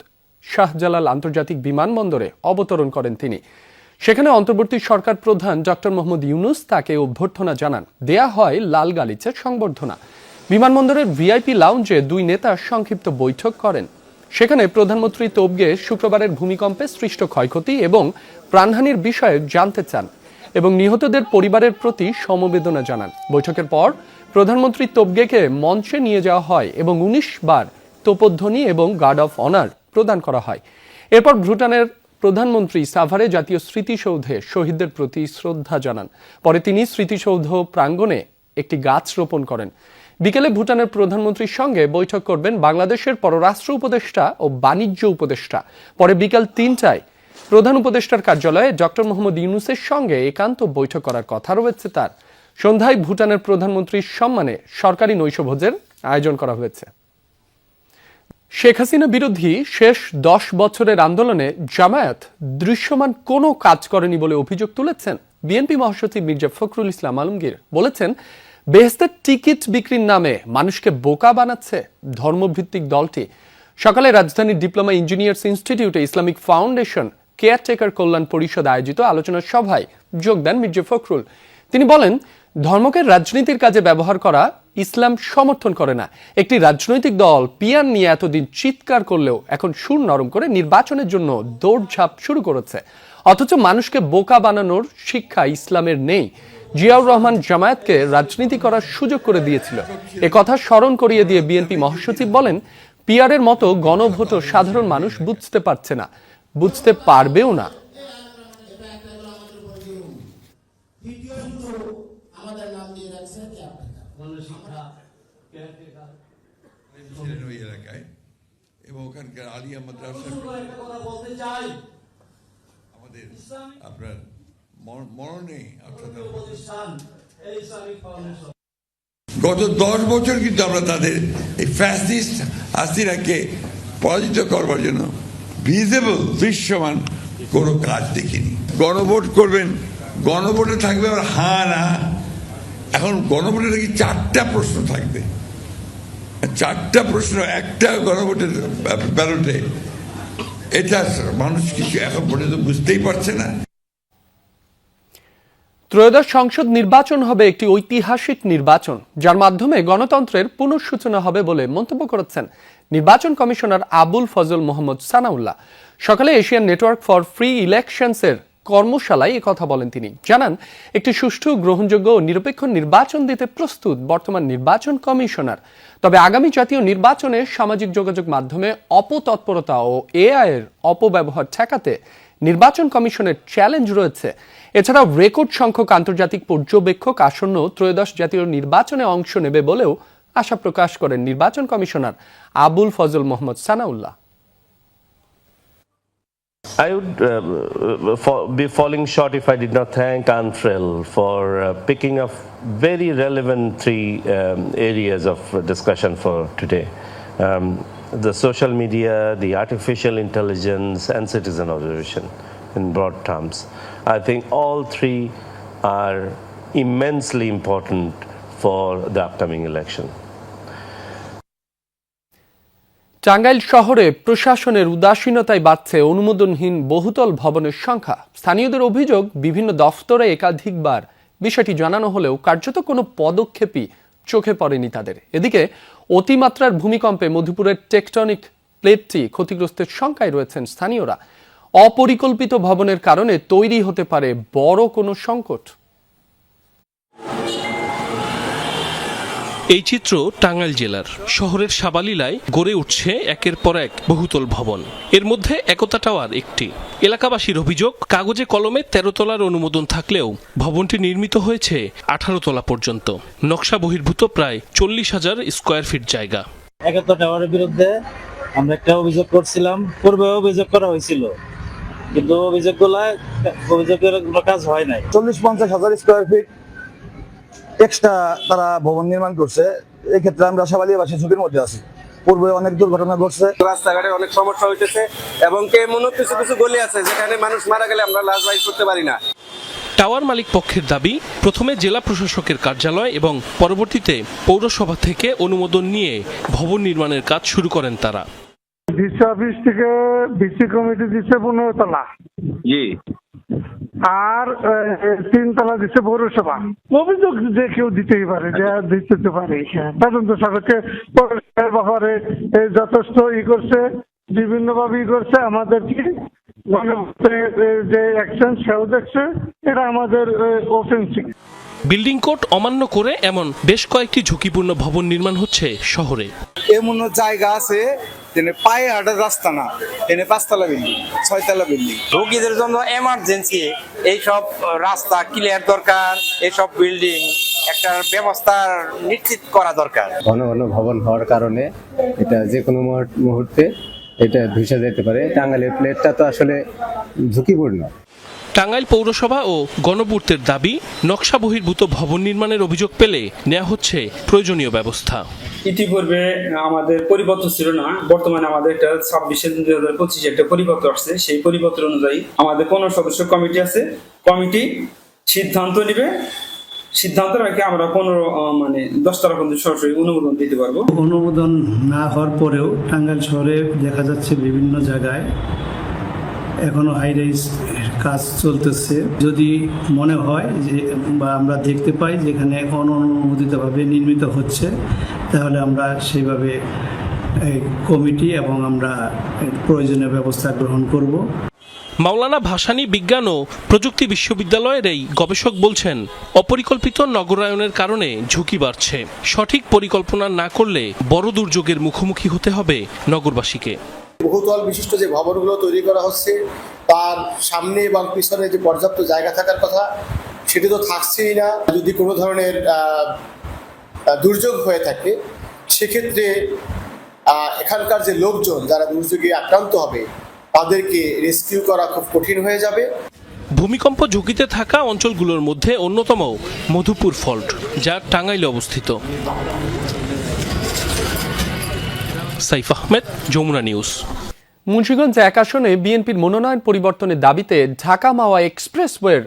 শাহজালাল আন্তর্জাতিক বিমানবন্দরে অবতরণ করেন তিনি। সেখানে অন্তর্বর্তী সরকার প্রধান ডক্টর মোহাম্মদ ইউনুস তাকে অভ্যর্থনা জানান। দেয়া হয় লাল গালিচার সংবর্ধনা। বিমানবন্দরের ভিআইপি লাউঞ্জে 2 নেতা সংক্ষিপ্ত বৈঠক করেন। সেখানে প্রধানমন্ত্রী তোবগে শুক্রবারের ভূমিকম্পে সৃষ্ট ক্ষয়ক্ষতি এবং প্রাণহানির বিষয়ে জানতে চান এবং নিহতদের পরিবারের প্রতি সমবেদনা জানান। বৈঠকের পর প্রধানমন্ত্রী তোবগেকে মঞ্চে নিয়ে যাওয়া হয় এবং 19 বার তোপধ্বনি এবং গার্ড অফ অনার প্রদান করা হয়। এরপর ভুটানের প্রধানমন্ত্রী সাভারে জাতীয় স্মৃতিসৌধে শহীদদের প্রতি শ্রদ্ধা জানান। পরে তিনি স্মৃতিসৌধ প্রাঙ্গণে একটি গাছ রোপণ করেন। বিকেলে ভুটানের প্রধানমন্ত্রীর সঙ্গে বৈঠক করবেন বাংলাদেশের পররাষ্ট্র উপদেষ্টা ও বাণিজ্য উপদেষ্টা। পরে বিকাল 3টায় প্রধান উপদেষ্টার কার্যালয়ে ডক্টর মোহাম্মদ ইউনুসের সঙ্গে একান্ত বৈঠক করার কথা রয়েছে তার। সন্ধ্যায় ভুটানের প্রধানমন্ত্রীর সম্মানে সরকারি নৈশভোজের আয়োজন করা হয়েছে। শেখ হাসিনা বিরোধী শেষ 10 বছরের আন্দোলনে জামায়াত দৃশ্যমান কোনো কাজ করেনি বলে অভিযোগ তুলেছেন বিএনপি মহাসচিব মির্জা ফখরুল ইসলাম আলমগীর। বলেছেন, বেহেশতের টিকিট বিক্রির নামে মানুষকে বোকা বানাচ্ছে ধর্মভিত্তিক দলটি। সকালে রাজধানীর ডিপ্লোমা ইঞ্জিনিয়ার্স ইনস্টিটিউটে ইসলামিক ফাউন্ডেশন কেয়ারটেকার কল্যাণ পরিষদ আয়োজিত আলোচনা সভায় যোগ দেন মির্জা ফখরুল। তিনি বলেন, ধর্মকে রাজনীতির কাজে ব্যবহার করা ইসলাম সমর্থন করে না। একটি রাজনৈতিক দল পিয়ার নিয়ে এতদিন চিৎকার করলেও এখন সুর নরম করে নির্বাচনের জন্য দৌড়ঝাঁপ শুরু করেছে, অথচ মানুষকে বোকা বানানোর শিক্ষা ইসলামের নেই। জিয়াউর রহমান জামায়াতকে রাজনীতি করার সুযোগ করে দিয়েছিল। এ কথা স্মরণ করিয়ে দিয়ে বিএনপি মহাসচিব বলেন, পিয়ারের মতো গণভোটও সাধারণ মানুষ বুঝতে পারছে না, বুঝতে পারবেও না। ওই এলাকায় এবং ওখানকার আলিয়া মাদ্রাসা আমাদের আপনার মরণে গত 10 বছর কিন্তু আমরা তাদের এই ফ্যাসিস্ট হাসিনাকে পরাজিত করবার জন্য ভিজিবল দৃশ্যমান কোনো কাজ দেখিনি। গণভোট করবেন, গণভোটে থাকবে আবার হ্যাঁ না। এখন গণভোটে নাকি 4টা প্রশ্ন থাকবে, 4টা প্রশ্ন একটা গণভোটের ব্যালটে। এটা মানুষ কিছু এখন পর্যন্ত বুঝতেই পারছে না। ত্রয়োদশ সংসদ নির্বাচন হবে একটি ঐতিহাসিক নির্বাচন, যার মাধ্যমে গণতন্ত্রের পুনঃসূচনা হবে বলে মন্তব্য করেছেন নির্বাচন কমিশনার আবুল ফজল মোহাম্মদ সানাউল্লাহ। সকালে এশিয়ান নেটওয়ার্ক ফর ফ্রি ইলেকশনসের কর্মশালায় কথা বলেন তিনি। জানান, একটি সুষ্ঠু, গ্রহণযোগ্য ও নিরপেক্ষ নির্বাচন দিতে প্রস্তুত বর্তমান নির্বাচন কমিশনার। তবে আগামী জাতীয় নির্বাচনে সামাজিক যোগাযোগ মাধ্যমে অপতৎপরতা ও এআই এর অপব্যবহার ঠেকাতে নির্বাচন কমিশনের চ্যালেঞ্জ রয়েছে। এছাড়াও রেকর্ড সংখ্যক আন্তর্জাতিক পর্যবেক্ষক আসন্ন ত্রয়োদশ জাতীয় নির্বাচনে অংশ নেবে বলেও আশা প্রকাশ করেন নির্বাচন commissioner Abul Fazal Mohammad Sanaullah. I would be falling short if I did not thank ANFREL for picking up very relevant 3 areas of discussion for today. The social media, the artificial intelligence, and citizen observation in broad terms. I think all 3 are immensely important for the upcoming election. Tangail শহরে প্রশাসনের উদাসীনতায় বাড়ছে অনুমোদনহীন বহুতল ভবনের সংখ্যা। স্থানীয়দের অভিযোগ, বিভিন্ন দফতরে একাধিকবার বিষয়টি জানানো হলেও কার্যত কোনো পদক্ষেপই চোখে পড়েনি তাদের। এদিকে অতিমাত্রার ভূমিকম্পে মধুপুরের টেকটনিক প্লেটটি ক্ষতিগ্রস্তের শঙ্কায় রয়েছেন স্থানীয়রা। অপরিকল্পিত ভবনের কারণে তৈরি হতে পারে বড় কোনো সংকট। এই চিত্র টাঙ্গাইল জেলার শহরের সাবালিলায় গড়ে উঠছে একের পর এক বহুতল ভবন। এর মধ্যে একতা টাওয়ার একটি। এলাকাবাসীর অভিযোগ, কাগজে কলমে 13 তলার অনুমোদন থাকলেও ভবনটি নির্মিত হয়েছে 18 তলা পর্যন্ত। নকশা বহির্ভূত প্রায় 40,000 স্কয়ার ফিট জায়গা। একতা টাওয়ারের বিরুদ্ধে আমরা একটা অভিযোগ করছিলাম, পূর্বে অভিযোগ করা হয়েছিল, কিন্তু অভিযোগের কোনো কাজ হয় নাই। 40-50,000 স্কয়ার ফিট এক্সট্রা তারা ভবন নির্মাণ করছে। এই ক্ষেত্রে আমরা সাবালিয়াবাসী ঝুঁকির মধ্যে আছি। পূর্বে অনেক দুর্ঘটনা ঘটছে, রাস্তাঘাটে অনেক সমস্যা হইতেছে এবং এমন কিছু কিছু গলি আছে যেখানে মানুষ মারা গেলে আমরা লাশ বাইর করতে পারি না। টাওয়ার মালিক পক্ষের দাবি, প্রথমে জেলা প্রশাসকের কার্যালয় এবং পরবর্তীতে পৌরসভা থেকে অনুমোদন নিয়ে ভবন নির্মাণের কাজ শুরু করেন তারা। ডিসি অফিস থেকে ডিসি কমিটি দিচ্ছে 15 তলা, জি, আর 3 তলা দিচ্ছে পৌরসভা। অভিযোগ যে কেউ দিতেই পারে, যে দিতে পারে। তদন্ত সাপেক্ষে ব্যাপারে যথেষ্ট করছে, বিভিন্নভাবে করছে। আমাদের কি যে অ্যাকশন সেও দেখছে, এটা আমাদের অফেন্সিভ। বিল্ডিং কোড অমান্য করে এমন বেশ কয়েকটি ঝুঁকিপূর্ণ ভবন নির্মাণ হচ্ছে শহরে। এমন জায়গা আছে যেখানে পায়ে হাঁটার রাস্তা না, এখানে 5 তলা বিল্ডিং, 6 তলা বিল্ডিং। রোগীদের জন্য এমার্জেন্সি এইসব রাস্তা ক্লিয়ার দরকার, এইসব বিল্ডিং একটা ব্যবস্থা নিশ্চিত করা দরকার। ঘন ঘন ভবন হওয়ার কারণে এটা যে কোনো মুহূর্তে এটা ধসে যেতে পারে। টাঙ্গাইলের প্লেটটা তো আসলে ঝুঁকিপূর্ণ। টাঙ্গাইল পৌরসভা ও গণপূর্তের দাবি, নকশা বহির্ভূত ভবন নির্মাণের অভিযোগ পেলে নেওয়া হচ্ছে প্রয়োজনীয় ব্যবস্থা। ইতিপূর্বে আমাদের পরিপত্র ছিল না, বর্তমানে আমাদের একটা 26/2025 একটা পরিপত্র আসছে। সেই পরিপত্র অনুযায়ী আমাদের 15 সদস্য কমিটি আছে। কমিটি সিদ্ধান্ত নিবে, সিদ্ধান্ত রেখে আমরা 10 তলা পর্যন্ত সরাসরি অনুমোদন দিতে পারবো। অনুমোদন না হওয়ার পরেও টাঙ্গাইল শহরে দেখা যাচ্ছে বিভিন্ন জায়গায় এখনো হাই রাইজ কাজ চলতেছে। যদি মনে হয় যে বা আমরা দেখতে পাই যেখানে অননুমোদিতভাবে নির্মিত হচ্ছে, তাহলে আমরা সেইভাবে কমিটি এবং আমরা প্রয়োজনীয় ব্যবস্থা গ্রহণ করব। মাওলানা ভাসানী বিজ্ঞান ও প্রযুক্তি বিশ্ববিদ্যালয়ের এই গবেষক বলছেন, অপরিকল্পিত নগরায়নের কারণে ঝুঁকি বাড়ছে। সঠিক পরিকল্পনা না করলে বড় দুর্যোগের মুখোমুখি হতে হবে নগরবাসীকে। বহুতল বিশিষ্ট যে ভবনগুলো তৈরি করা হচ্ছে, তার সামনে এবং পিছনে যে পর্যাপ্ত জায়গা থাকার কথা সেটি তো থাকছেই না। যদি কোনো ধরনের দুর্যোগ হয়ে থাকে, সেক্ষেত্রে এখানকার যে লোকজন যারা দুর্যোগে আক্রান্ত হবে তাদেরকে রেস্কিউ করা খুব কঠিন হয়ে যাবে। ভূমিকম্প ঝুঁকিতে থাকা অঞ্চলগুলোর মধ্যে অন্যতম মধুপুর ফল্ট, যা টাঙ্গাইলে অবস্থিত। সাইফ আহমেদ, যমুনা নিউজ। মুন্সিগঞ্জ 1 আসনে বিএনপির মনোনয়ন পরিবর্তনের দাবিতে ঢাকা মাওয়া এক্সপ্রেসওয়ের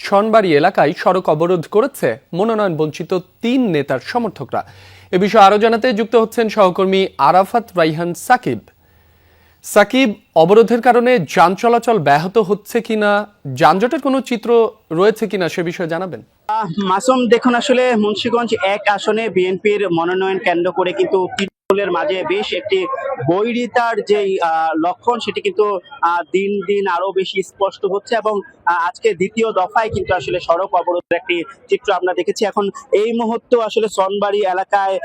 ছনবাড়ি এলাকায় সড়ক অবরোধ করেছে মনোনয়ন বঞ্চিত 3 নেতার সমর্থকরা। এ বিষয়ে আরও জানাতে যুক্ত হচ্ছেন সহকর্মী আরাফাত রাইহান সাকিব। সাকিব, অবরোধের কারণে যান চলাচল ব্যাহত হচ্ছে কিনা, যানজটের কোনো চিত্র রয়েছে কিনা সে বিষয়ে জানাবেন। মাসুম, দেখুন আসলে মুন্সিগঞ্জ 1 আসনে বিএনপির মনোনয়ন কেন্দ্র করে কিন্তু তৃণমূলের মাঝে বেশ একটি বৈরিতার যে লক্ষণ সেটি কিন্তু দিন দিন আরো বেশি স্পষ্ট হচ্ছে এবং আজকে দ্বিতীয় দফায় কিন্তু আসলে সড়ক অবরোধের একটি চিত্র আমরা দেখেছি। এখন এই মুহূর্তে আসলে সনবাড়ি এলাকায়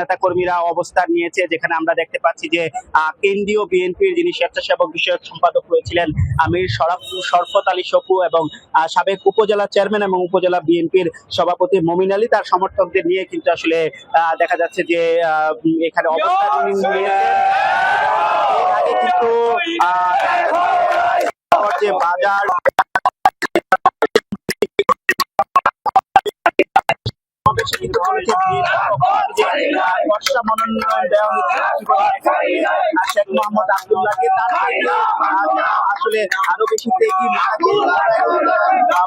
নেতাকর্মীরা অবস্থান নিয়েছে, যেখানে আমরা দেখতে পাচ্ছি যে কেন্দ্রীয় বিএনপির যিনি স্বেচ্ছাসেবক বিষয়ক সম্পাদক হয়েছিলেন আমির শরফত আলী শপু এবং সাবেক উপজেলা চেয়ারম্যান এবং উপজেলা বিএনপির সভাপতি মমিন আলী তার সমর্থকদের নিয়ে কিন্তু আসলে দেখা যাচ্ছে যে এখানে অবস্থান নিয়েছে। কিন্তু যে বাজার মনোনয়ন দেওয়া হয়েছে শেখ মোহাম্মদ আব্দুল্লাহকে, আসলে আরো বেশি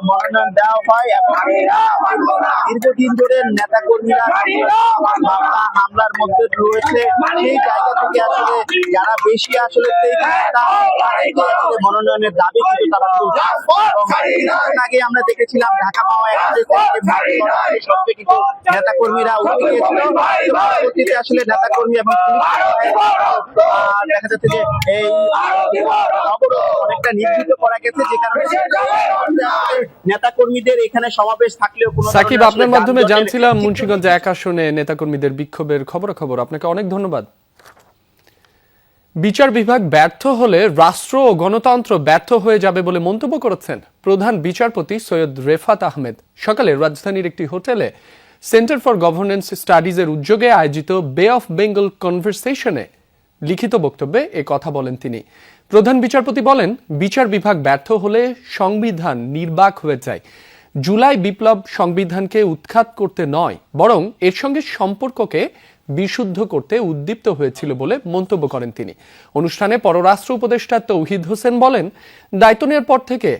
মনোনয়ন দেওয়া হয় এবং দীর্ঘদিন ধরে নেতা কর্মীরা হামলার মধ্যে রয়েছে। সেই জায়গা থেকে আসলে যারা বেশি আসলে মনোনয়নের দাবি কিন্তু তারা তুলছে। আগে আমরা দেখেছিলাম ঢাকা মাওয়া নেতা কর্মীরা উঠে গিয়েছিল, আসলে নেতা কর্মী এবং দেখা যাচ্ছে যে এই অবরোধ অনেকটা নির্দিষ্ট করা গেছে, যে কারণে নেতা কর্মীদের এখানে সমাবেশ থাকলেও কোনো সাকিব, আপনার মাধ্যমে জানছিলাম মুন্সিগঞ্জ 1 আসনে নেতাকর্মীদের বিক্ষোভের খবরাখবর। আপনাকে অনেক ধন্যবাদ। বিচার বিভাগ ব্যর্থ হলে রাষ্ট্র ও গণতন্ত্র ব্যর্থ হয়ে যাবে বলে মন্তব্য করেছেন প্রধান বিচারপতি সৈয়দ রেফাত আহমেদ। সকালে রাজধানীর একটি হোটেলে সেন্টার ফর গভর্নেন্স স্টাডিজের উদ্যোগে আয়োজিত বে অফ বেঙ্গল কনভারসেশনে লিখিত বক্তব্যে এ কথা বলেন তিনি। প্রধান বিচারপতি বলেন, বিচার বিভাগ ব্যর্থ হলে সংবিধান নির্বাক হয়ে যায়। জুলাই বিপ্লব সংবিধানকে উৎখাত করতে নয়, বরং এর সঙ্গে সম্পর্ককে বিশুদ্ধ করতে উদ্দীপ্ত হয়েছিল বলে মন্তব্য করেন তিনি। অনুষ্ঠানে পররাষ্ট্র উপদেষ্টা তৌহিদ হোসেন বলেন, দায়িত্ব নেওয়ার পর থেকে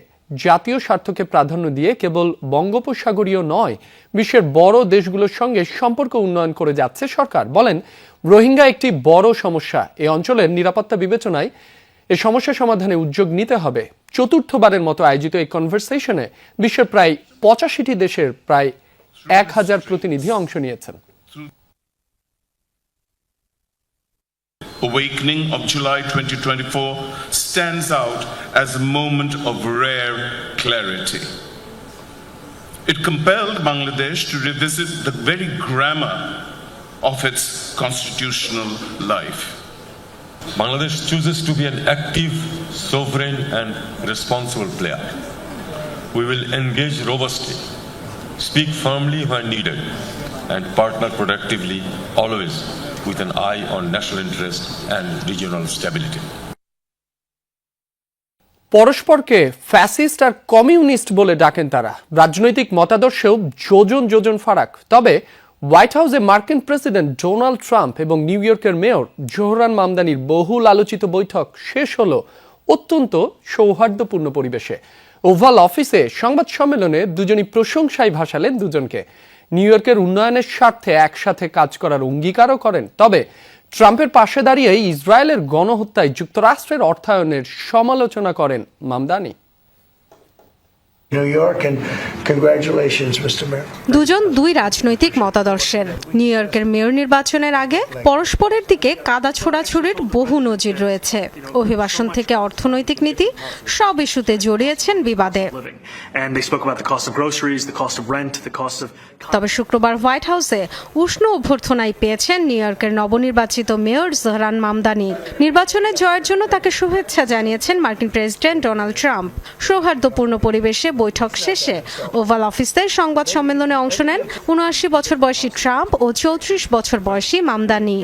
জাতীয় স্বার্থকে প্রাধান্য দিয়ে কেবল বঙ্গোপসাগরীয় নয়, বিশ্বের বড় দেশগুলোর সঙ্গে সম্পর্ক উন্নয়ন করে যাচ্ছে সরকার। বলেন, রোহিঙ্গা একটি বড় সমস্যা, এ অঞ্চলের নিরাপত্তা বিবেচনায় এ সমস্যা সমাধানে উদ্যোগ নিতে হবে। চতুর্থবারের মতো আয়োজিত এই কনভারসেশনে বিশ্বের প্রায় 85টি দেশের প্রায় 1000 প্রতিনিধি অংশ নিয়েছেন। Awakening of July 2024 stands out as a moment of rare clarity. It compelled Bangladesh to revisit the very grammar of its constitutional life. Bangladesh chooses to be an active, sovereign and responsible player. We will engage robustly, speak firmly when needed, and partner productively, always with an eye on national interest and regional stability. পরস্পরকে fascist আর communist বলে ডাকেন তারা। রাজনৈতিক মতাদর্শেও যোজন যোজন ফারাক। তবে white হাউসে মার্কিন প্রেসিডেন্ট ডোনাল্ড ট্রাম্প এবং নিউ ইয়র্কের মেয়র জোহরান মামদানির বহুল আলোচিত বৈঠক শেষ হলো অত্যন্ত সৌহার্দ্যপূর্ণ পরিবেশে। ওভাল অফিসে সংবাদ সম্মেলনে দুজনই প্রশংসায় ভাসালেন দুজনকে। নিউ ইয়র্কের উন্নয়নের স্বার্থে একসাথে কাজ করার অঙ্গীকারও করেন। তবে ট্রাম্পের পাশে দাঁড়িয়ে ইসরায়েলের গণহত্যায় যুক্তরাষ্ট্রের অর্থায়নের সমালোচনা করেন মামদানি। দুজন দুই রাজনৈতিক মতাদর্শের। নিউ ইয়র্কের মেয়র নির্বাচনের আগে পরস্পরের দিকে কাদা ছোড়াছুড়ির বহু নজির রয়েছে। অভিবাসন থেকে অর্থনৈতিক নীতি সব ইস্যুতে জড়িয়েছেন বিবাদে। তবে শুক্রবার হোয়াইট হাউসে উষ্ণ অভ্যর্থনায় পেয়েছেন নিউ ইয়র্কের নবনির্বাচিত মেয়র জহরান মামদানি। নির্বাচনে জয়ের জন্য তাকে শুভেচ্ছা জানিয়েছেন মার্কিন প্রেসিডেন্ট ডোনাল্ড ট্রাম্প। সৌহার্দ্যপূর্ণ পরিবেশে বৈঠক শেষে ওভাল অফিসের সংবাদ সম্মেলনে অংশ নেন ৭৯ বছর বয়সী ট্রাম্প ও ৩৪ বছর বয়সী মামদানি।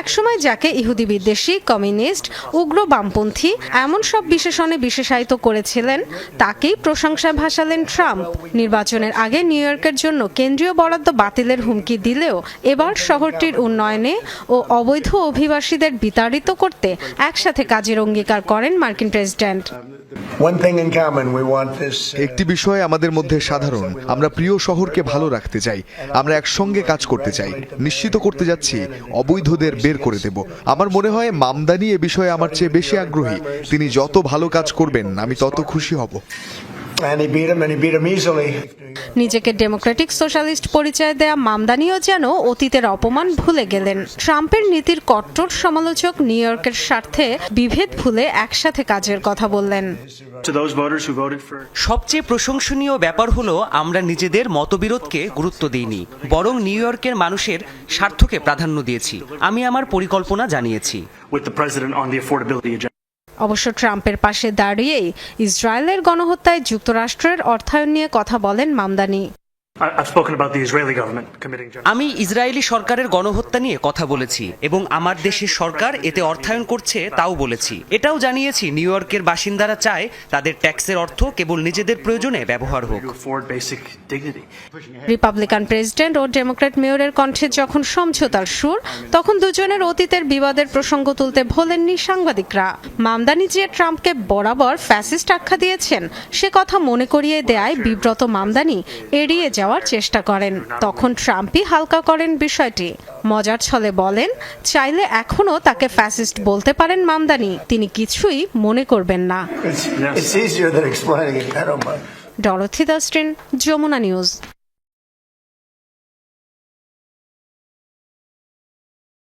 একসময় যাকে ইহুদি বিদ্বেষী, কমিউনিস্ট, উগ্র বামপন্থী এমন সব বিশেষণে বিশেষায়িত করেছিলেন, তাকেই প্রশংসায় ভাসালেন ট্রাম্প। নির্বাচনের আগে নিউ ইয়র্কের জন্য কেন্দ্রীয় বরাদ্দ বাতিলের হুমকি দিলেও এবার শহরটির উন্নয়নে ও অবৈধ অভিবাসীদের বিতাড়িত করতে একসাথে কাজের অঙ্গীকার করেন মার্কিন প্রেসিডেন্ট। একটি বিষয় আমাদের মধ্যে সাধারণ, আমরা প্রিয় শহরকে ভালো রাখতে চাই। আমরা একসঙ্গে কাজ করতে চাই। নিশ্চিত করতে যাচ্ছি অবৈধদের বের করে দেব। আমার মনে হয় মামদানি এ বিষয়ে আমার চেয়ে বেশি আগ্রহী। তিনি যত ভালো কাজ করবেন আমি তত খুশি হব। নিজেকে ডেমোক্রেটিক সোশ্যালিস্ট পরিচয় দেয়া মামদানিও যেন অতীতের অপমান ভুলে গেলেন। ট্রাম্পের নীতির কট্টর সমালোচক নিউ ইয়র্কের স্বার্থে বিভেদ ভুলে একসাথে কাজের কথা বললেন। সবচেয়ে প্রশংসনীয় ব্যাপার হলো আমরা নিজেদের মতবিরোধকে গুরুত্ব দিইনি, বরং নিউ ইয়র্কের মানুষের স্বার্থকে প্রাধান্য দিয়েছি। আমি আমার পরিকল্পনা জানিয়েছি। অবশ্য ট্রাম্পের পাশে দাঁড়িয়েই ইসরায়েলের গণহত্যায় যুক্তরাষ্ট্রের অর্থায়ন নিয়ে কথা বলেন মামদানি। আমি ইসরায়েলি সরকারের গণহত্যা নিয়ে কথা বলেছি এবং আমার দেশের সরকার এতে অর্থায়ন করছে তাও বলেছি। এটাও জানিয়েছি নিউ ইয়র্কের বাসিন্দারা চায় তাদের ট্যাক্সের অর্থ কেবল নিজেদের প্রয়োজনে ব্যবহার হোক। রিপাবলিকান প্রেসিডেন্ট ও ডেমোক্র্যাট মেয়রের কণ্ঠে যখন সমঝোতার সুর, তখন দুজনের অতীতের বিবাদের প্রসঙ্গ তুলতে ভোলেননি সাংবাদিকরা। মামদানি যে ট্রাম্পকে বরাবর ফ্যাসিস্ট আখ্যা দিয়েছেন সে কথা মনে করিয়ে দেয়ায় বিব্রত মামদানি এড়িয়ে যাওয়ার চেষ্টা করেন। তখন ট্রাম্পই হালকা করেন বিষয়টি। মজার ছলে বলেন, চাইলে এখনো তাকে ফ্যাসিস্ট বলতে পারেন মামদানি, তিনি কিছুই মনে করবেন না। ডরোথি দাস্ট্রিন, যমুনা নিউজ।